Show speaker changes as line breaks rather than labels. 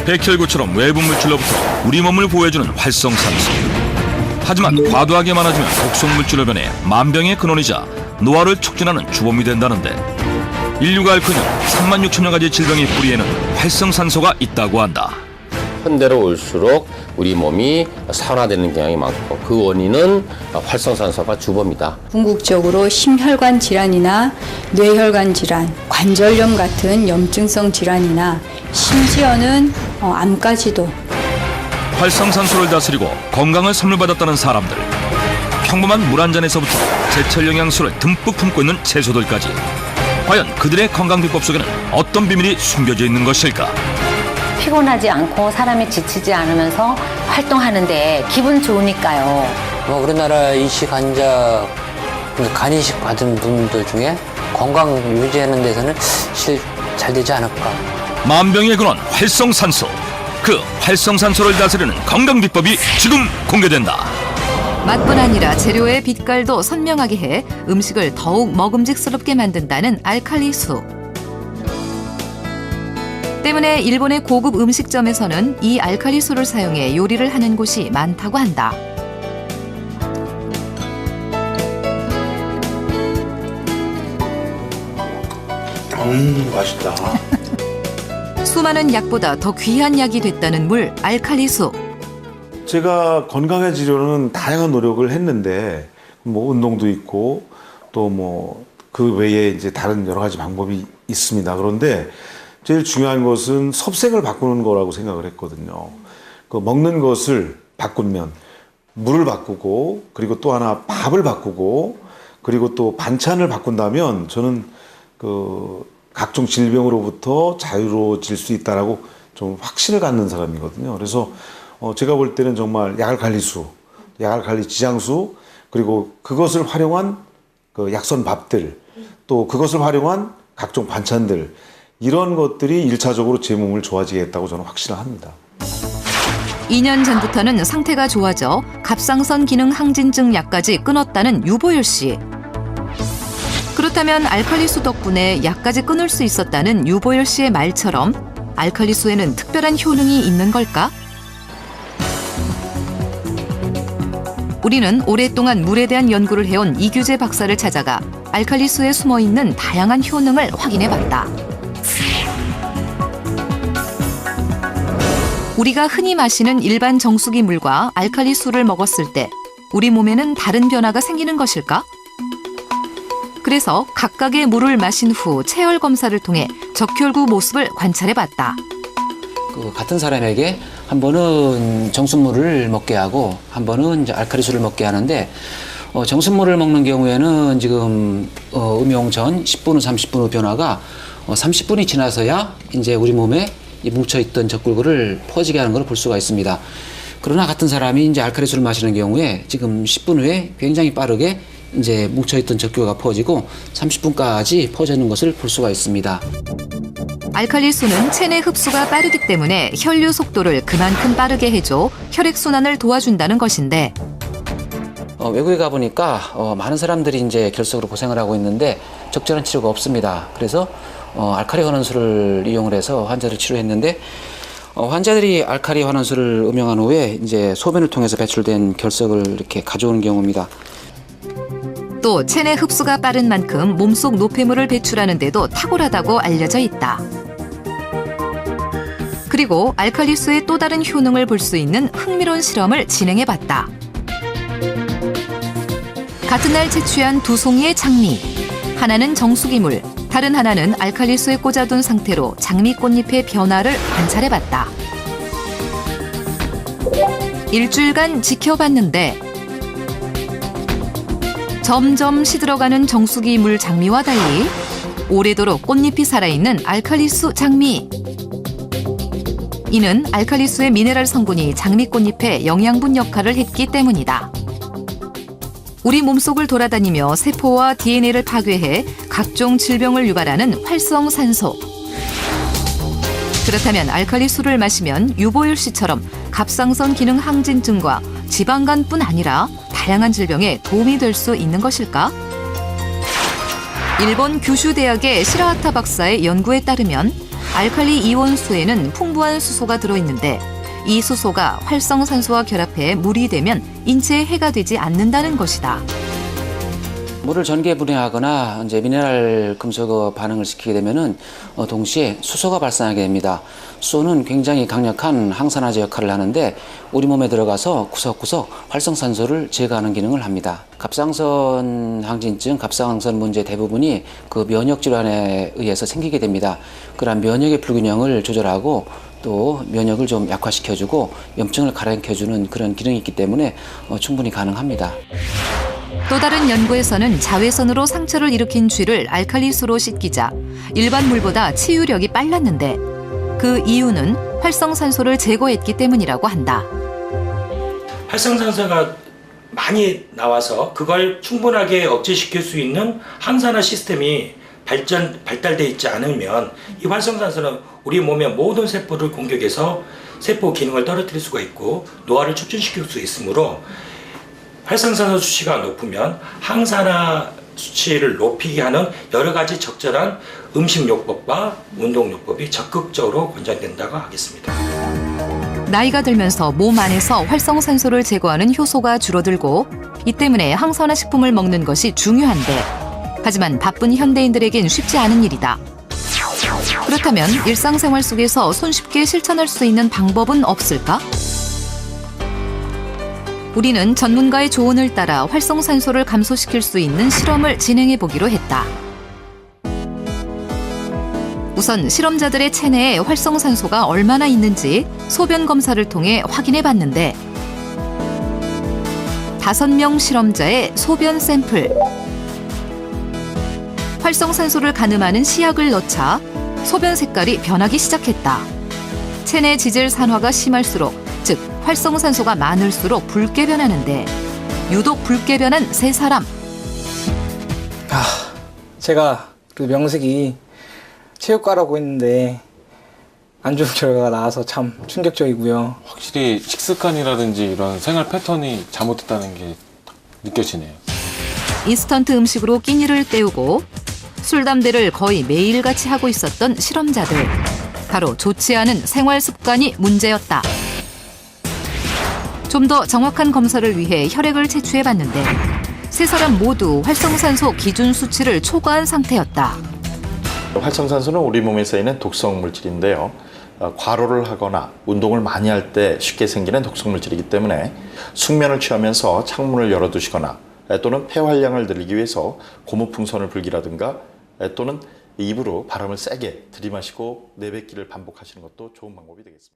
백혈구처럼 외부 물질로부터 우리 몸을 보호해주는 활성산소. 하지만 과도하게 많아지면 독성 물질로 변해 만병의 근원이자 노화를 촉진하는 주범이 된다는데, 인류가 앓고 있는 3만 6천여 가지 질병의 뿌리에는 활성산소가 있다고 한다.
현대로 올수록 우리 몸이 산화되는 경향이 많고, 그 원인은 활성산소가 주범이다.
궁극적으로 심혈관 질환이나 뇌혈관 질환, 관절염 같은 염증성 질환이나 심지어는 암까지도.
활성산소를 다스리고 건강을 선물받았다는 사람들. 평범한 물 한 잔에서부터 제철 영양소를 듬뿍 품고 있는 채소들까지. 과연 그들의 건강 비법 속에는 어떤 비밀이 숨겨져 있는 것일까?
피곤하지 않고 사람이 지치지 않으면서 활동하는데 기분 좋으니까요.
우리나라 이식 환자, 간이식 받은 분들 중에 건강 유지하는 데서는 잘 되지 않을까.
만병의 근원 활성산소. 그 활성산소를 다스리는 건강 비법이 지금 공개된다.
맛뿐 아니라 재료의 빛깔도 선명하게 해 음식을 더욱 먹음직스럽게 만든다는 알칼리수. 때문에 일본의 고급 음식점에서는 이 알칼리수를 사용해 요리를 하는 곳이 많다고 한다.
맛있다.
수많은 약보다 더 귀한 약이 됐다는 물, 알칼리수.
제가 건강해지려는 다양한 노력을 했는데, 뭐 운동도 있고 또 뭐 그 외에 이제 다른 여러 가지 방법이 있습니다. 그런데 제일 중요한 것은 섭생을 바꾸는 거라고 생각을 했거든요. 그 먹는 것을 바꾸면 물을 바꾸고, 그리고 또 하나 밥을 바꾸고, 그리고 또 반찬을 바꾼다면 저는 그 각종 질병으로부터 자유로워질 수 있다라고 좀 확신을 갖는 사람이거든요. 그래서 제가 볼 때는 정말 약알칼리수, 약알칼리 지장수, 그리고 그것을 활용한 그 약선밥들, 또 그것을 활용한 각종 반찬들, 이런 것들이 1차적으로 제 몸을 좋아지게 했다고 저는 확신을 합니다.
2년 전부터는 상태가 좋아져 갑상선 기능 항진증 약까지 끊었다는 유보열 씨. 그렇다면 알칼리수 덕분에 약까지 끊을 수 있었다는 유보열 씨의 말처럼 알칼리수에는 특별한 효능이 있는 걸까? 우리는 오랫동안 물에 대한 연구를 해온 이규재 박사를 찾아가 알칼리수에 숨어있는 다양한 효능을 확인해봤다. 우리가 흔히 마시는 일반 정수기 물과 알칼리수를 먹었을 때 우리 몸에는 다른 변화가 생기는 것일까? 그래서 각각의 물을 마신 후 체열 검사를 통해 적혈구 모습을 관찰해봤다.
같은 사람에게 한 번은 정수물을 먹게 하고 한 번은 이제 알칼리수를 먹게 하는데, 정수물을 먹는 경우에는 지금 음용 전 10분 후 30분 후 변화가 30분이 지나서야 이제 우리 몸에 뭉쳐있던 적골구를 퍼지게 하는 걸 볼 수가 있습니다. 그러나 같은 사람이 이제 알칼리수를 마시는 경우에 지금 10분 후에 굉장히 빠르게 이제 뭉쳐있던 적골구가 퍼지고 30분까지 퍼지는 것을 볼 수가 있습니다.
알칼리수는 체내 흡수가 빠르기 때문에 혈류 속도를 그만큼 빠르게 해줘 혈액순환을 도와준다는 것인데,
외국에 가보니까 많은 사람들이 이제 결석으로 고생을 하고 있는데 적절한 치료가 없습니다. 그래서 알칼리 환원수를 이용을 해서 환자를 치료했는데, 환자들이 알칼리 환원수를 음용한 후에 이제 소변을 통해서 배출된 결석을 이렇게 가져오는 경우입니다.
또 체내 흡수가 빠른 만큼 몸속 노폐물을 배출하는 데도 탁월하다고 알려져 있다. 그리고 알칼리수의 또 다른 효능을 볼 수 있는 흥미로운 실험을 진행해봤다. 같은 날 채취한 두 송이의 장미. 하나는 정수기물, 다른 하나는 알칼리수에 꽂아둔 상태로 장미 꽃잎의 변화를 관찰해봤다. 일주일간 지켜봤는데 점점 시들어가는 정수기 물 장미와 달리 오래도록 꽃잎이 살아있는 알칼리수 장미. 이는 알칼리수의 미네랄 성분이 장미 꽃잎의 영양분 역할을 했기 때문이다. 우리 몸속을 돌아다니며 세포와 DNA를 파괴해 각종 질병을 유발하는 활성산소. 그렇다면 알칼리수를 마시면 유보율 씨처럼 갑상선 기능 항진증과 지방간뿐 아니라 다양한 질병에 도움이 될 수 있는 것일까? 일본 규슈 대학의 시라하타 박사의 연구에 따르면 알칼리 이온수에는 풍부한 수소가 들어있는데 이 수소가 활성산소와 결합해 물이 되면 인체에 해가 되지 않는다는 것이다.
물을 전기 분해하거나 이제 미네랄 금속 반응을 시키게 되면은 동시에 수소가 발생하게 됩니다. 수소는 굉장히 강력한 항산화제 역할을 하는데 우리 몸에 들어가서 구석구석 활성산소를 제거하는 기능을 합니다. 갑상선 항진증, 갑상선 문제 대부분이 그 면역 질환에 의해서 생기게 됩니다. 그러한 면역의 불균형을 조절하고 또 면역을 좀 약화시켜주고 염증을 가라앉혀주는 그런 기능이 있기 때문에 충분히 가능합니다.
또 다른 연구에서는 자외선으로 상처를 일으킨 쥐를 알칼리수로 씻기자 일반 물보다 치유력이 빨랐는데 그 이유는 활성산소를 제거했기 때문이라고 한다.
활성산소가 많이 나와서 그걸 충분하게 억제시킬 수 있는 항산화 시스템이 발달되어 있지 않으면 이 활성산소는 우리 몸의 모든 세포를 공격해서 세포 기능을 떨어뜨릴 수가 있고 노화를 촉진시킬 수 있으므로 활성산소 수치가 높으면 항산화 수치를 높이게 하는 여러 가지 적절한 음식요법과 운동요법이 적극적으로 권장된다고 하겠습니다.
나이가 들면서 몸 안에서 활성산소를 제거하는 효소가 줄어들고 이 때문에 항산화 식품을 먹는 것이 중요한데 하지만 바쁜 현대인들에겐 쉽지 않은 일이다. 그렇다면 일상생활 속에서 손쉽게 실천할 수 있는 방법은 없을까? 우리는 전문가의 조언을 따라 활성산소를 감소시킬 수 있는 실험을 진행해 보기로 했다. 우선 실험자들의 체내에 활성산소가 얼마나 있는지 소변 검사를 통해 확인해 봤는데 5명 실험자의 소변 샘플. 활성산소를 가늠하는 시약을 넣자 소변 색깔이 변하기 시작했다. 체내 지질 산화가 심할수록 즉 활성산소가 많을수록 붉게 변하는데 유독 붉게 변한 3사람.
제가 그 명색이 체육과라고 했는데 안 좋은 결과가 나와서 참 충격적이고요.
확실히 식습관이라든지 이런 생활 패턴이 잘못됐다는 게 느껴지네요.
인스턴트 음식으로 끼니를 때우고 술, 담배를 거의 매일같이 하고 있었던 실험자들. 바로 좋지 않은 생활 습관이 문제였다. 좀 더 정확한 검사를 위해 혈액을 채취해봤는데 3사람 모두 활성산소 기준 수치를 초과한 상태였다.
활성산소는 우리 몸에 쌓이는 독성 물질인데요. 과로를 하거나 운동을 많이 할 때 쉽게 생기는 독성 물질이기 때문에 숙면을 취하면서 창문을 열어두시거나 또는 폐활량을 늘리기 위해서 고무풍선을 불기라든가 또는 입으로 바람을 세게 들이마시고 내뱉기를 반복하시는 것도 좋은 방법이 되겠습니다.